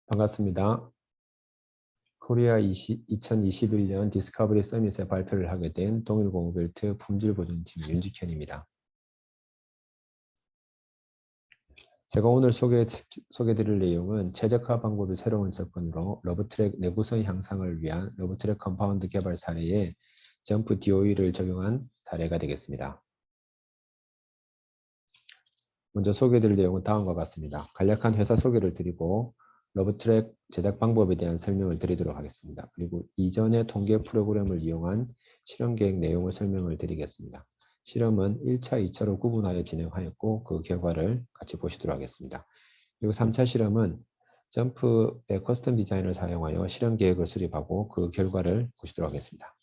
반갑습니다. 코리아 2021년 디스커버리 서밋에 발표를 하게 된 동일공유벨트 품질보증팀 윤직현입니다. 제가 오늘 소개드릴 내용은 최적화 방법의 새로운 접근으로 러브트랙 내구성 향상을 위한 러브트랙 컴파운드 개발 사례에 점프 DOE를 적용한 사례가 되겠습니다. 먼저 소개드릴 내용은 다음과 같습니다. 간략한 회사 소개를 드리고 러브트랙 제작 방법에 대한 설명을 드리도록 하겠습니다. 그리고 이전의 통계 프로그램을 이용한 실험 계획 내용을 설명을 드리겠습니다. 실험은 1차, 2차로 구분하여 진행하였고 그 결과를 같이 보시도록 하겠습니다. 그리고 3차 실험은 점프의 커스텀 디자인을 사용하여 실험 계획을 수립하고 그 결과를 보시도록 하겠습니다.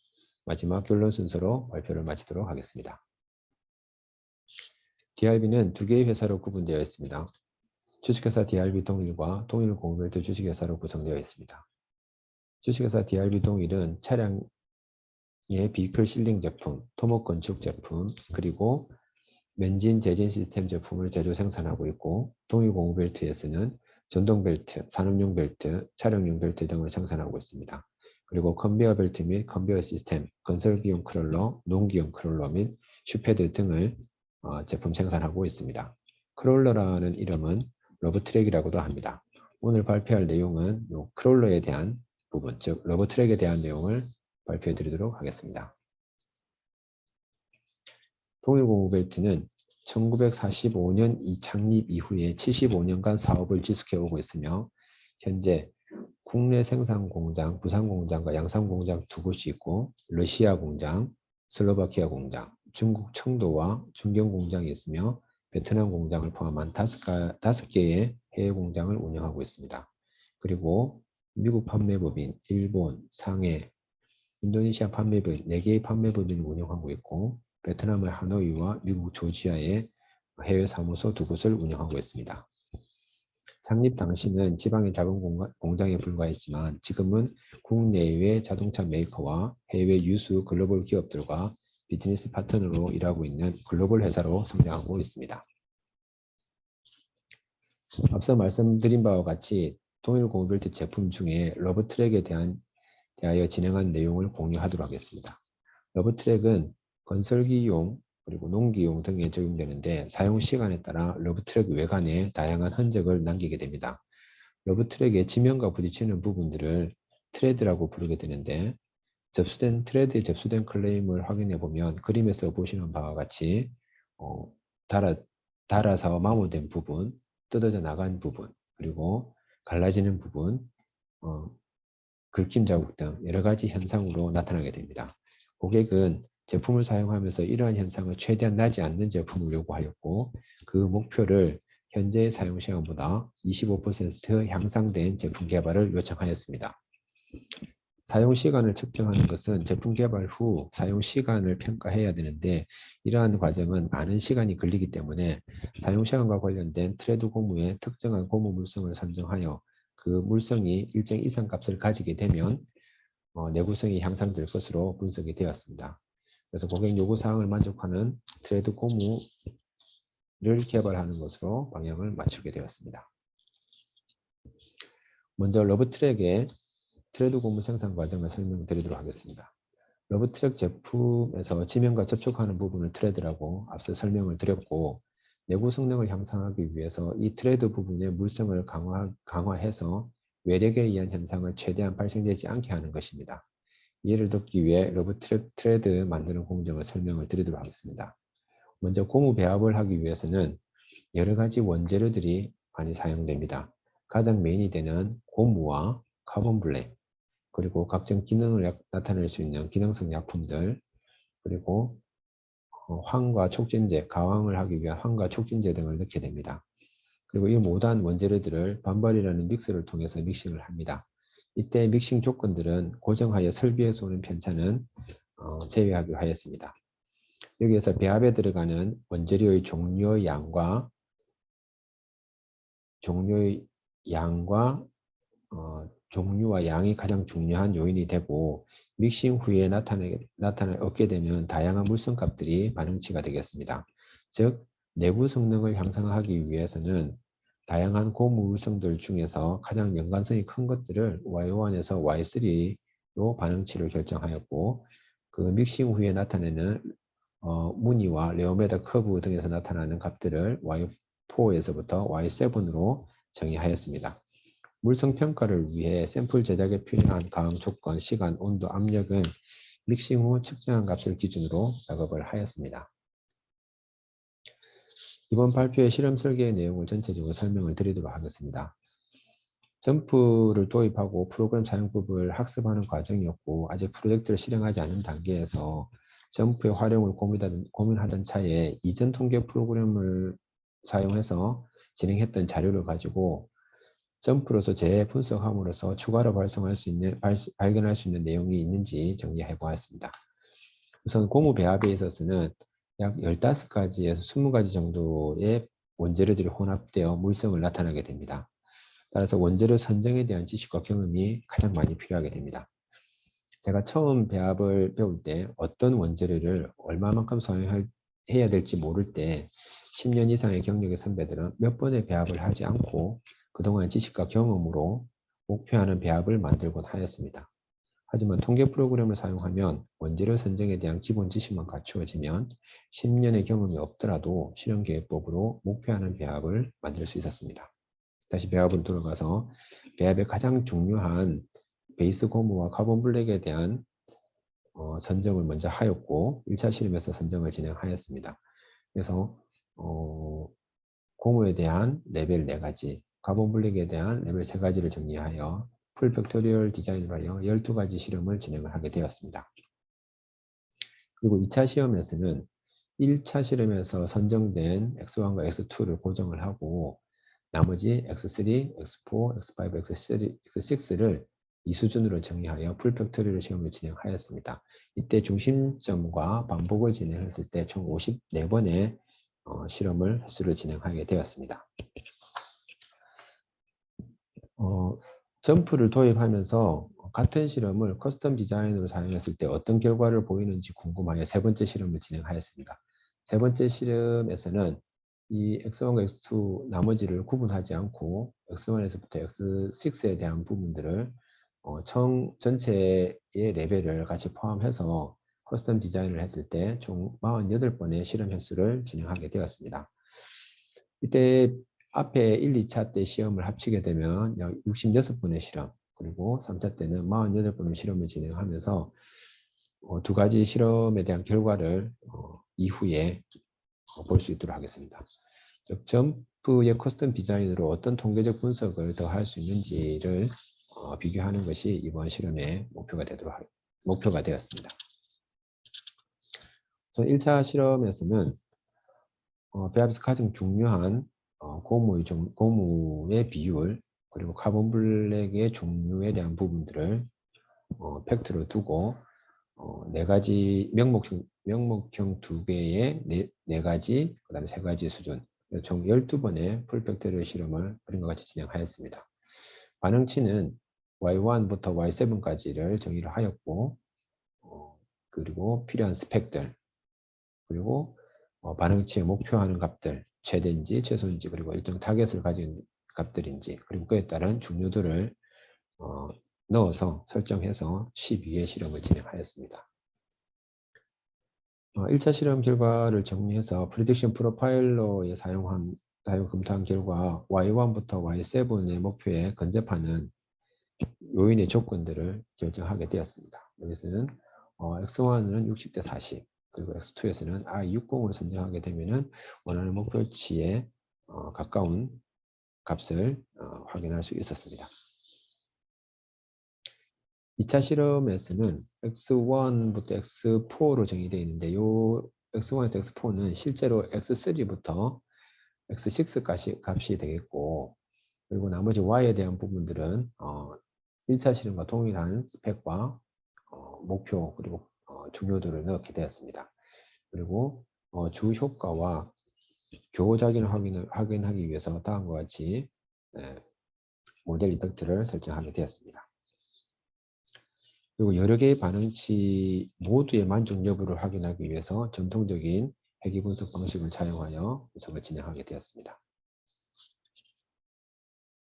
마지막 결론 순서로 발표를 마치도록 하겠습니다. DRB는 두 개의 회사로 구분되어 있습니다. 주식회사 DRB 동일과 동일공유벨트 주식회사로 구성되어 있습니다. 주식회사 DRB 동일은 차량의 비클 실링 제품, 토목 건축 제품, 그리고 맨진 제진 시스템 제품을 제조 생산하고 있고 동일공유벨트에서는 전동 벨트, 산업용 벨트, 차량용 벨트 등을 생산하고 있습니다. 그리고 컨베어 벨트 및 컨베어 시스템, 건설기용 크롤러, 농기용 크롤러 및 슈패드 등을 제품 생산하고 있습니다. 크롤러라는 이름은 러브트랙이라고도 합니다. 오늘 발표할 내용은 이 크롤러에 대한 부분, 즉 러브트랙에 대한 내용을 발표해 드리도록 하겠습니다. 동일공유벨트는 1945년 창립 이후에 75년간 사업을 지속해 오고 있으며 현재 국내 생산 공장, 부산 공장과 양산 공장 2곳이 있고 러시아 공장, 슬로바키아 공장, 중국 청도와 중경 공장이 있으며 베트남 공장을 포함한 5개의 해외 공장을 운영하고 있습니다. 그리고 미국 판매법인, 일본, 상해, 인도네시아 판매법인 4개의 판매법인을 운영하고 있고 베트남의 하노이와 미국 조지아의 해외 사무소 2곳을 운영하고 있습니다. 창립 당시는 지방의 작은 공장에 불과했지만 지금은 국내외 자동차 메이커와 해외 유수 글로벌 기업들과 비즈니스 파트너로 일하고 있는 글로벌 회사로 성장하고 있습니다. 앞서 말씀드린 바와 같이 동일공유벨트 제품 중에 러브트랙에 대하여 진행한 내용을 공유하도록 하겠습니다. 러브트랙은 건설기용 그리고 농기용 등에 적용되는데 사용 시간에 따라 러브트랙 외관에 다양한 흔적을 남기게 됩니다. 러브트랙의 지면과 부딪히는 부분들을 트레드라고 부르게 되는데 트레드에 접수된 클레임을 확인해 보면 그림에서 보시는 바와 같이 달아서 마모된 부분, 뜯어져 나간 부분, 그리고 갈라지는 부분, 긁힘 자국 등 여러 가지 현상으로 나타나게 됩니다. 고객은 제품을 사용하면서 이러한 현상을 최대한 나지 않는 제품을 요구하였고 그 목표를 현재의 사용 시간보다 25% 향상된 제품 개발을 요청하였습니다. 사용 시간을 측정하는 것은 제품 개발 후 사용 시간을 평가해야 되는데 이러한 과정은 많은 시간이 걸리기 때문에 사용 시간과 관련된 트레드 고무의 특정한 고무 물성을 선정하여 그 물성이 일정 이상 값을 가지게 되면 내구성이 향상될 것으로 분석이 되었습니다. 그래서 고객 요구사항을 만족하는 트레드 고무를 개발하는 것으로 방향을 맞추게 되었습니다. 먼저 러브트랙의 트레드 고무 생산 과정을 설명드리도록 하겠습니다. 러브트랙 제품에서 지면과 접촉하는 부분을 트레드라고 앞서 설명을 드렸고 내구 성능을 향상하기 위해서 이 트레드 부분의 물성을 강화해서 외력에 의한 현상을 최대한 발생되지 않게 하는 것입니다. 이해를 돕기 위해 러브트랙 트레드 만드는 공정을 설명을 드리도록 하겠습니다. 먼저 고무 배합을 하기 위해서는 여러 가지 원재료들이 많이 사용됩니다. 가장 메인이 되는 고무와 카본 블랙, 그리고 각종 기능을 나타낼 수 있는 기능성 약품들, 그리고 황과 촉진제, 가황을 하기 위한 황과 촉진제 등을 넣게 됩니다. 그리고 이 모든 원재료들을 반발이라는 믹서를 통해서 믹싱을 합니다. 이때 믹싱 조건들은 고정하여 설비에서 오는 편차는 제외하기로 하였습니다. 여기에서 배합에 들어가는 원재료의 종류의 종류와 양이 가장 중요한 요인이 되고 믹싱 후에 얻게 되는 다양한 물성값들이 반응치가 되겠습니다. 즉 내부 성능을 향상하기 위해서는 다양한 고무 울성들 중에서 가장 연관성이 큰 것들을 Y1에서 Y3로 반응치를 결정하였고 그 믹싱 후에 나타내는 무늬와 레오메다 커브 등에서 나타나는 값들을 Y4에서부터 Y7으로 정의하였습니다. 물성 평가를 위해 샘플 제작에 필요한 가항 조건, 시간, 온도, 압력은 믹싱 후 측정한 값을 기준으로 작업을 하였습니다. 이번 발표의 실험 설계의 내용을 전체적으로 설명을 드리도록 하겠습니다. 점프를 도입하고 프로그램 사용법을 학습하는 과정이었고 아직 프로젝트를 실행하지 않은 단계에서 점프의 활용을 고민하던 차에 이전 통계 프로그램을 사용해서 진행했던 자료를 가지고 점프로서 재분석함으로써 추가로 발견할 수 있는 내용이 있는지 정리해 보았습니다. 우선 고무 배합에 있어서는 약 15가지에서 20가지 정도의 원재료들이 혼합되어 물성을 나타나게 됩니다. 따라서 원재료 선정에 대한 지식과 경험이 가장 많이 필요하게 됩니다. 제가 처음 배합을 배울 때 어떤 원재료를 얼마만큼 사용해야 될지 모를 때 10년 이상의 경력의 선배들은 몇 번의 배합을 하지 않고 그동안 지식과 경험으로 목표하는 배합을 만들곤 하였습니다. 하지만 통계 프로그램을 사용하면 원재료 선정에 대한 기본 지식만 갖추어지면 10년의 경험이 없더라도 실험계획법으로 목표하는 배합을 만들 수 있었습니다. 다시 배합으로 돌아가서 배합의 가장 중요한 베이스 고무와 카본 블랙에 대한 선정을 먼저 하였고 1차 실험에서 선정을 진행하였습니다. 그래서 고무에 대한 레벨 4가지, 카본 블랙에 대한 레벨 3가지를 정리하여 풀 팩토리얼 디자인을 하여 12가지 실험을 진행을 하게 되었습니다. 그리고 2차 시험에서는 1차 실험에서 선정된 X1과 X2를 고정을 하고 나머지 X3, X4, X5, X6를 이 수준으로 정의하여 풀 팩토리얼 시험을 진행하였습니다. 이때 중심점과 반복을 진행했을 때 총 54번의 실험을 횟수를 진행하게 되었습니다. 점프를 도입하면서 같은 실험을 커스텀 디자인으로 사용했을 때 어떤 결과를 보이는지 궁금하여 세 번째 실험을 진행하였습니다. 세 번째 실험에서는 이 X1과 X2 나머지를 구분하지 않고 X1에서부터 X6에 대한 부분들을 전체의 레벨을 같이 포함해서 커스텀 디자인을 했을 때 총 48번의 실험 횟수를 진행하게 되었습니다. 이때 앞에 1, 2차 때 시험을 합치게 되면 약 66번의 실험, 그리고 3차 때는 48번의 실험을 진행하면서 두 가지 실험에 대한 결과를 이후에 볼 수 있도록 하겠습니다. 즉, 점프의 커스텀 디자인으로 어떤 통계적 분석을 더 할 수 있는지를 비교하는 것이 이번 실험의 목표가 되었습니다. 우선 1차 실험에서는 배합에서 가장 중요한 고무의 비율, 그리고 카본 블랙의 종류에 대한 부분들을 팩트로 두고 4가지 명목형 2개의 4가지, 그 다음에 3가지 수준, 총 12번의 풀 팩토리얼 실험을 그림과 같이 진행하였습니다. 반응치는 Y1부터 Y7까지를 정의를 하였고 그리고 필요한 스펙들, 그리고 반응치에 목표하는 값들, 최대인지 최소인지, 그리고 일정 타겟을 가진 값들인지, 그리고 그에 따른 중요도를 넣어서 설정해서 12회 실험을 진행하였습니다. 1차 실험 결과를 정리해서 프리딕션 프로파일러에 검토한 결과 Y1부터 Y7의 목표에 근접하는 요인의 조건들을 결정하게 되었습니다. 여기서는 X1은 60대 40, 그리고 X2에서는 I60으로 선정하게 되면 원하는 목표치에 가까운 값을 확인할 수 있었습니다. 2차 실험에서는 X1부터 X4로 정의되어 있는데 이 X1에서 X4는 실제로 X3부터 X6 값이 되겠고, 그리고 나머지 Y에 대한 부분들은 1차 실험과 동일한 스펙과 목표, 그리고 중요도를 넣게 되었습니다. 그리고 주 효과와 교호작용을 확인하기 위해서 다음과 같이 모델 이펙트를 설정하게 되었습니다. 그리고 여러 개의 반응치 모두의 만족 여부를 확인하기 위해서 전통적인 회귀 분석 방식을 사용하여 분석을 진행하게 되었습니다.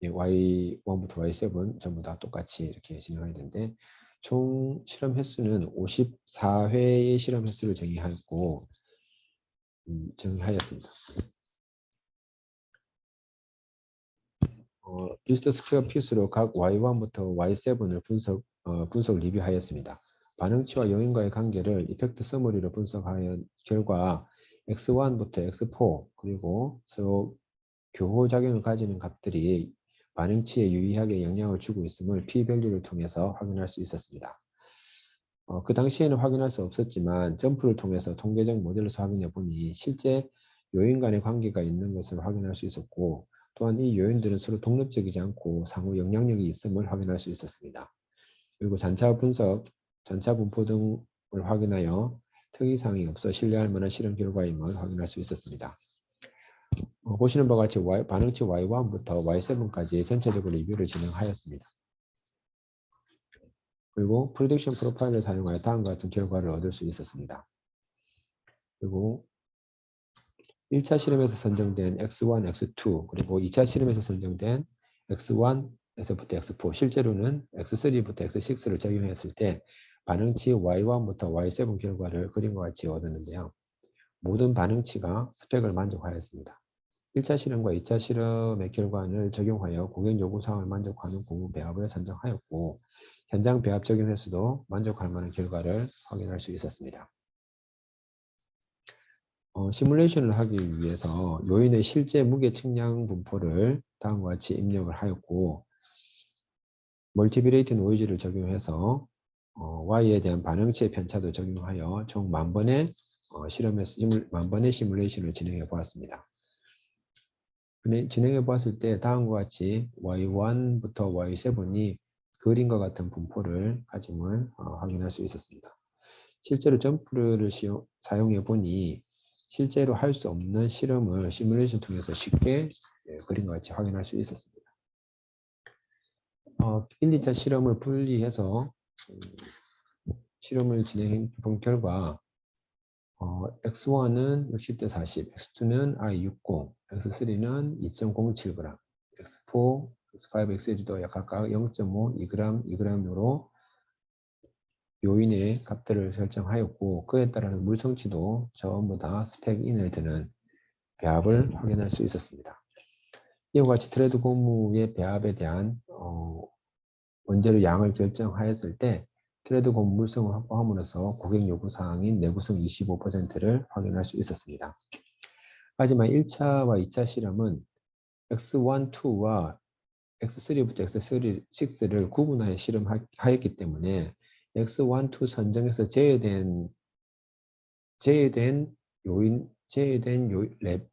Y1부터 Y7 전부 다 똑같이 이렇게 진행해야 되는데 총 실험 횟수는 54회의 실험 횟수를 정의하였습니다. 리스트 스퀘어 피스로 각 Y1부터 Y7을 분석 리뷰하였습니다. 반응치와 요인과의 관계를 이펙트 서머리로 분석한 결과 X1부터 X4 그리고 서로 교호작용을 가지는 값들이 반응치에 유의하게 영향을 주고 있음을 p-밸류를 통해서 확인할 수 있었습니다. 그 당시에는 확인할 수 없었지만 점프를 통해서 통계적 모델로서 확인해 보니 실제 요인 간의 관계가 있는 것을 확인할 수 있었고 또한 이 요인들은 서로 독립적이지 않고 상호 영향력이 있음을 확인할 수 있었습니다. 그리고 잔차 분석, 잔차 분포 등을 확인하여 특이사항이 없어 신뢰할 만한 실험 결과임을 확인할 수 있었습니다. 보시는 바와 같이 반응치 Y1부터 Y7까지 전체적으로 리뷰를 진행하였습니다. 그리고 프리딕션 프로파일을 사용하여 다음과 같은 결과를 얻을 수 있었습니다. 그리고 1차 실험에서 선정된 X1, X2 그리고 2차 실험에서 선정된 X1에서부터 X4 실제로는 X3부터 X6를 적용했을 때 반응치 Y1부터 Y7 결과를 그림과 같이 얻었는데요. 모든 반응치가 스펙을 만족하였습니다. 1차 실험과 2차 실험의 결과를 적용하여 고객 요구사항을 만족하는 고무 배합을 선정하였고 현장 배합 적용 횟수도 만족할 만한 결과를 확인할 수 있었습니다. 시뮬레이션을 하기 위해서 요인의 실제 무게 측량 분포를 다음과 같이 입력을 하였고 멀티비레이트 노이즈를 적용해서 Y에 대한 반응치의 편차도 적용하여 총 10,000번의 실험에서 10,000번의 시뮬레이션을 진행해 보았습니다. 진행해 보았을 때 다음과 같이 Y1부터 Y7이 그림과 같은 분포를 가짐을 확인할 수 있었습니다. 실제로 점프를 사용해 보니 실제로 할 수 없는 실험을 시뮬레이션 통해서 쉽게 그림과 같이 확인할 수 있었습니다. 1, 2차 실험을 분리해서 실험을 진행해 본 결과 X1은 60대 40, X2는 I60, X3는 2.07g, X4, X5, X8도 약 각각 0.5, 2g, 2g으로 요인의 값들을 설정하였고 그에 따라서 물성치도 전부 다 스펙 인을 드는 배합을 확인할 수 있었습니다. 이와 같이 트레드 고무의 배합에 대한 원재료 양을 결정하였을 때 트레드 고무 물성을 확보함으로써 고객 요구사항인 내구성 25%를 확인할 수 있었습니다. 하지만 1차와 2차 실험은 X1, 2와 X3부터 X6를 구분하여 실험하였기 때문에 X1, 2 선정에서 제외된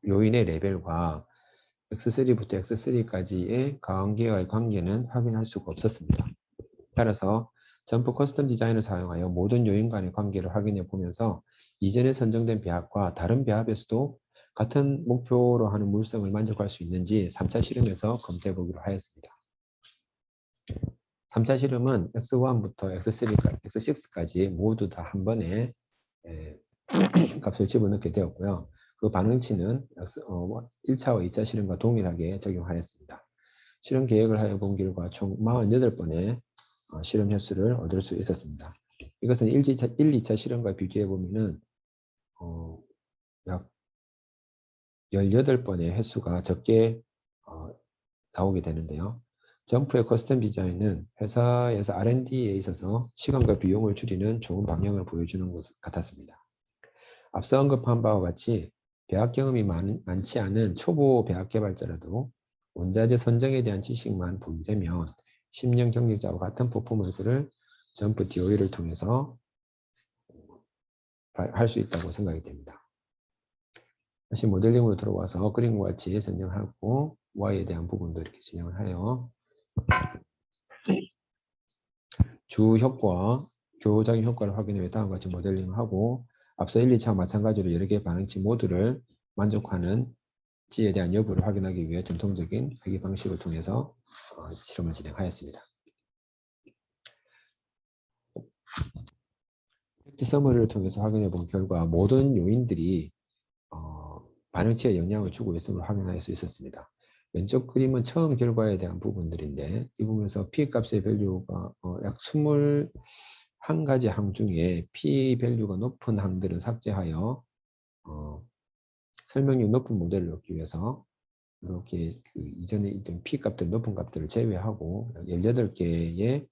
요인의 레벨과 X3부터 X3까지의 관계와의 관계는 확인할 수가 없었습니다. 따라서 점프 커스텀 디자인을 사용하여 모든 요인 간의 관계를 확인해 보면서 이전에 선정된 배합과 다른 배합에서도 같은 목표로 하는 물성을 만족할 수 있는지 3차 실험에서 검토해 보기로 하였습니다. 3차 실험은 X1부터 X6까지 모두 다 한 번에 값을 집어넣게 되었고요. 그 반응치는 1차와 2차 실험과 동일하게 적용하였습니다. 실험 계획을 하여 본 결과 총 48번의 실험 횟수를 얻을 수 있었습니다. 이것은 1, 2차 실험과 비교해 보면은 약 18번의 횟수가 적게 나오게 되는데요. 점프의 커스텀 디자인은 회사에서 R&D에 있어서 시간과 비용을 줄이는 좋은 방향을 보여주는 것 같았습니다. 앞서 언급한 바와 같이 배합 경험이 많지 않은 초보 배합 개발자라도 원자재 선정에 대한 지식만 보유되면 10년 경력자와 같은 퍼포먼스를 점프 DOE를 통해서 할 수 있다고 생각이 됩니다. 다시 모델링으로 들어와서 그림과 같이 선정하고 Y에 대한 부분도 이렇게 진행을 하여 주 효과, 교호적인 효과를 확인해 위해 다음과 같이 모델링을 하고 앞서 1, 2차와 마찬가지로 여러 개의 반응치 모두를 만족하는지에 대한 여부를 확인하기 위해 전통적인 회계 방식을 통해서 실험을 진행하였습니다. 팩트 서머리를 통해서 확인해 본 결과 모든 요인들이 반응치에 영향을 주고 있음을 확인할 수 있었습니다. 왼쪽 그림은 처음 결과에 대한 부분들인데 이 부분에서 P 값의 밸류가 약 21가지 항 중에 P 밸류가 높은 항들은 삭제하여 설명률 높은 모델을 얻기 위해서 이렇게 그 이전에 있던 P 값들 높은 값들을 제외하고 18개의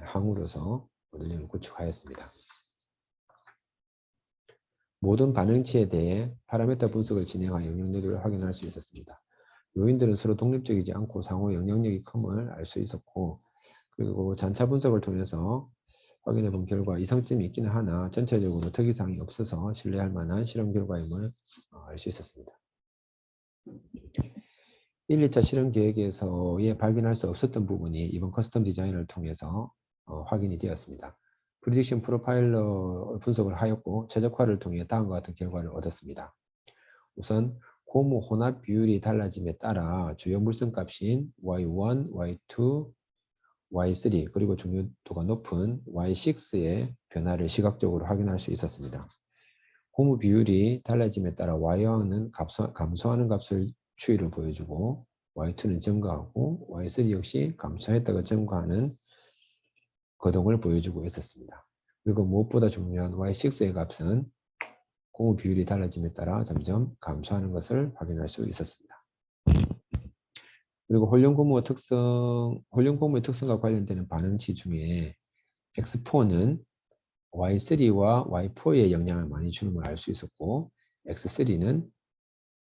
항으로서 모델링을 구축하였습니다. 모든 반응치에 대해 파라미터 분석을 진행하여 영향력을 확인할 수 있었습니다. 요인들은 서로 독립적이지 않고 상호 영향력이 큼을 알 수 있었고, 그리고 잔차 분석을 통해서 확인해 본 결과 이상점이 있기는 하나 전체적으로 특이사항이 없어서 신뢰할 만한 실험 결과임을 알 수 있었습니다. 1, 2차 실험 계획에서의 발견할 수 없었던 부분이 이번 커스텀 디자인을 통해서 확인이 되었습니다. 프리딕션 프로파일러 분석을 하였고 최적화를 통해 다음과 같은 결과를 얻었습니다. 우선 고무 혼합 비율이 달라짐에 따라 주요 물성값인 Y1, Y2, Y3 그리고 중요도가 높은 Y6의 변화를 시각적으로 확인할 수 있었습니다. 고무 비율이 달라짐에 따라 Y1은 감소하는 값을 추이를 보여주고 Y2는 증가하고 Y3 역시 감소했다가 증가하는 거동을 보여주고 있었습니다. 그리고 무엇보다 중요한 Y6의 값은 고무 비율이 달라짐에 따라 점점 감소하는 것을 확인할 수 있었습니다. 그리고 홀륨고무의 특성과 관련되는 반응치 중에 X4는 Y3와 Y4의 영향을 많이 주는 걸 알 수 있었고 X3는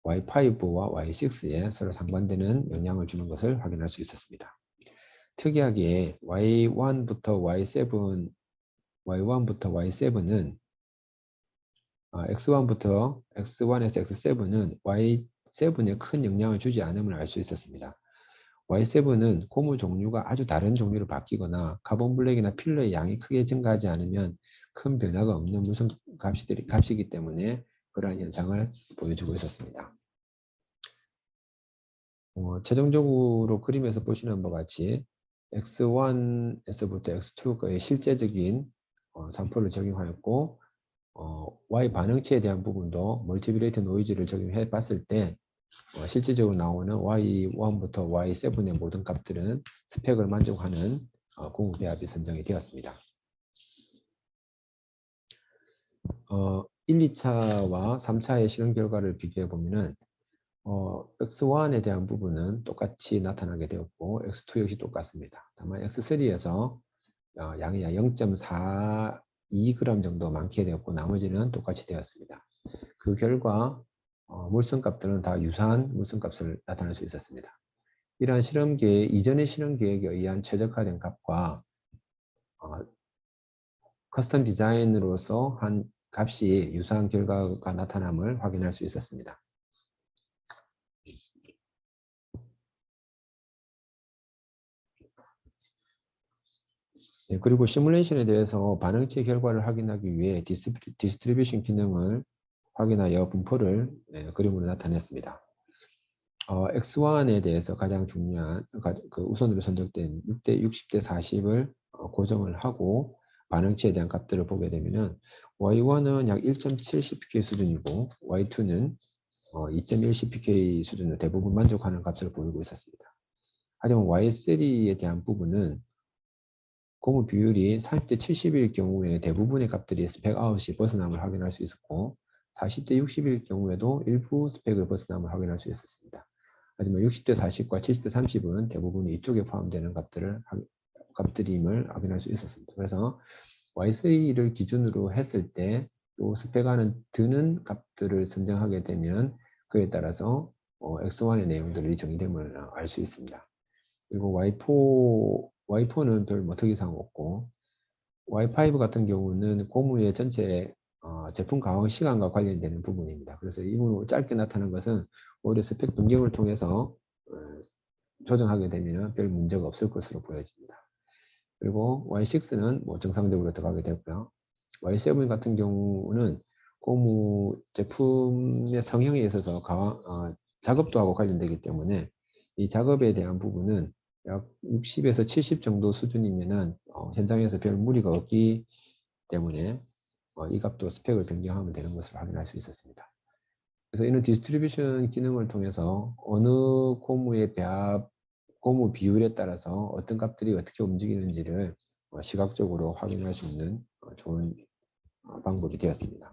Y5와 Y6에 서로 상반되는 영향을 주는 것을 확인할 수 있었습니다. 특이하게 Y1부터 Y7은 X1에서 X7은 Y7에 큰 영향을 주지 않음을 알 수 있었습니다. Y7은 고무 종류가 아주 다른 종류로 바뀌거나 카본 블랙이나 필러의 양이 크게 증가하지 않으면 큰 변화가 없는 물성 값이기 때문에 그러한 현상을 보여주고 있었습니다. 최종적으로 그림에서 보시는 바와 같이 X1에서부터 X2까지 실제적인 산포를 적용하였고 Y 반응치에 대한 부분도 멀티비레이트 노이즈를 적용해 봤을 때 실질적으로 나오는 Y1부터 Y7의 모든 값들은 스펙을 만족하는 고무 배합이 선정이 되었습니다. 1, 2차와 3차의 실험 결과를 비교해 보면은 X1에 대한 부분은 똑같이 나타나게 되었고 X2 역시 똑같습니다. 다만 X3에서 양이 0.42g 정도 많게 되었고 나머지는 똑같이 되었습니다. 그 결과 물성값들은 다 유사한 물성값을 나타낼 수 있었습니다. 이러한 이전의 실험 계획에 의한 최적화된 값과 커스텀 디자인으로서 한 값이 유사한 결과가 나타남을 확인할 수 있었습니다. 네, 그리고 시뮬레이션에 대해서 반응치 결과를 확인하기 위해 디스트리뷰션 기능을 확인하여 분포를 그림으로 나타냈습니다. X1에 대해서 가장 중요한 우선으로 선정된 6대 60대 40을 고정을 하고 반응치에 대한 값들을 보게 되면은 Y1은 약 1.7cpk 수준이고 Y2는 2.1cpk 수준으로 대부분 만족하는 값을 보이고 있었습니다. 하지만 Y3에 대한 부분은 고무 비율이 30대 70일 경우에 대부분의 값들이 스펙 아웃이 벗어남을 확인할 수 있었고 40대 60일 경우에도 일부 스펙을 벗어남을 확인할 수 있었습니다. 하지만 60대 40과 70대 30은 대부분 이쪽에 포함되는 값들임을 확인할 수 있었습니다. 그래서 Y3를 기준으로 했을 때 또 스펙 안은 드는 값들을 선정하게 되면 그에 따라서 X1의 내용들이 정의됨을 알 수 있습니다. 그리고 Y4는 별 특이사항 없고 Y5 같은 경우는 고무의 전체 제품 가공 시간과 관련되는 부분입니다. 그래서 이 부분으로 짧게 나타난 것은 오히려 스펙 변경을 통해서 조정하게 되면 별 문제가 없을 것으로 보여집니다. 그리고 Y6는 정상적으로 들어가게 되고요. Y7 같은 경우는 고무 제품의 성형에 있어서 작업도하고 관련되기 때문에 이 작업에 대한 부분은 약 60에서 70 정도 수준이면은 현장에서 별 무리가 없기 때문에 이 값도 스펙을 변경하면 되는 것을 확인할 수 있었습니다. 그래서 이런 디스트리뷰션 기능을 통해서 어느 고무의 고무 비율에 따라서 어떤 값들이 어떻게 움직이는지를 시각적으로 확인할 수 있는 좋은 방법이 되었습니다.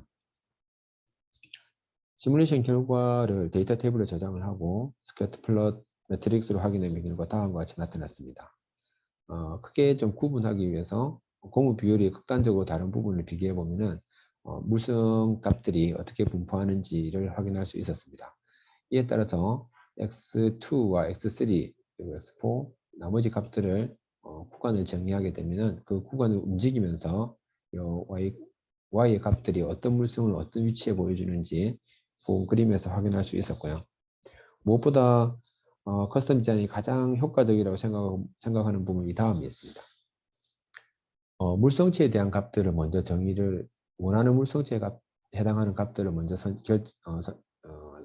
시뮬레이션 결과를 데이터 테이블에 저장을 하고 스캐터 플롯 매트릭스로 확인하면 결과 다음과 같이 나타났습니다. 크게 좀 구분하기 위해서 고무 비율이 극단적으로 다른 부분을 비교해 보면은 물성 값들이 어떻게 분포하는지를 확인할 수 있었습니다. 이에 따라서 x2와 x3 그리고 x4 나머지 값들을 구간을 정리하게 되면은 그 구간을 움직이면서 y의 값들이 어떤 물성을 어떤 위치에 보여주는지 본 그림에서 확인할 수 있었고요. 무엇보다 커스텀 디자인이 가장 효과적이라고 생각하는 부분이 다음에 있습니다. 물성치에 대한 값들을 먼저 원하는 물성치에 해당하는 값들을 먼저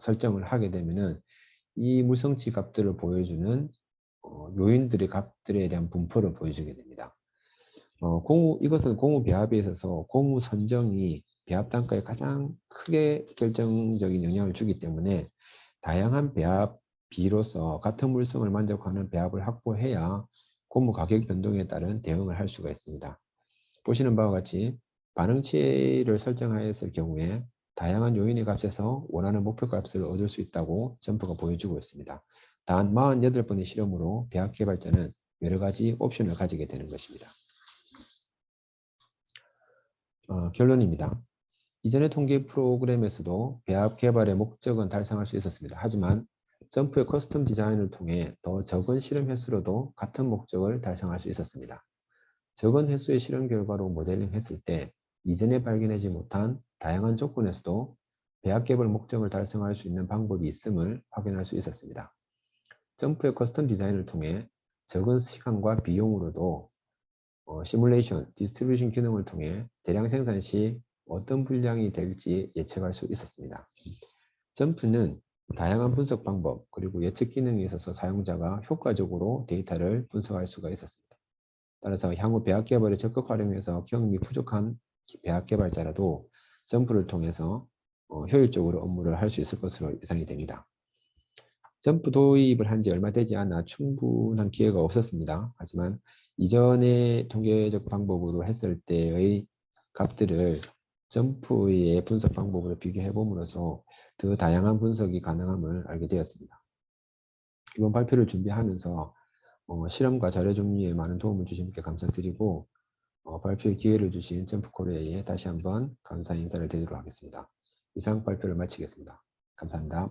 설정을 하게 되면은 이 물성치 값들을 보여주는 요인들의 값들에 대한 분포를 보여주게 됩니다. 이것은 고무 배합에 있어서 고무 선정이 배합 단가에 가장 크게 결정적인 영향을 주기 때문에 다양한 배합 비로서 같은 물성을 만족하는 배합을 확보해야 고무 가격 변동에 따른 대응을 할 수가 있습니다. 보시는 바와 같이 반응치를 설정하였을 경우에 다양한 요인의 값에서 원하는 목표 값을 얻을 수 있다고 점프가 보여주고 있습니다. 단 48번의 실험으로 배합 개발자는 여러 가지 옵션을 가지게 되는 것입니다. 결론입니다. 이전의 통계 프로그램에서도 배합 개발의 목적은 달성할 수 있었습니다. 하지만 점프의 커스텀 디자인을 통해 더 적은 실험 횟수로도 같은 목적을 달성할 수 있었습니다. 적은 횟수의 실험 결과로 모델링 했을 때 이전에 발견하지 못한 다양한 조건에서도 배합 개발 목적을 달성할 수 있는 방법이 있음을 확인할 수 있었습니다. 점프의 커스텀 디자인을 통해 적은 시간과 비용으로도 시뮬레이션, 디스트리뷰션 기능을 통해 대량 생산 시 어떤 분량이 될지 예측할 수 있었습니다. 점프는 다양한 분석 방법 그리고 예측 기능에 있어서 사용자가 효과적으로 데이터를 분석할 수가 있었습니다. 따라서 향후 배합 개발에 적극 활용해서 경험이 부족한 배합 개발자라도 점프를 통해서 효율적으로 업무를 할 수 있을 것으로 예상이 됩니다. 점프 도입을 한 지 얼마 되지 않아 충분한 기회가 없었습니다. 하지만 이전의 통계적 방법으로 했을 때의 값들을 점프의 분석 방법으로 비교해 봄으로써 더 다양한 분석이 가능함을 알게 되었습니다. 이번 발표를 준비하면서 실험과 자료 정리에 많은 도움을 주신 분께 감사드리고 발표의 기회를 주신 점프코리아에 다시 한번 감사 인사를 드리도록 하겠습니다. 이상 발표를 마치겠습니다. 감사합니다.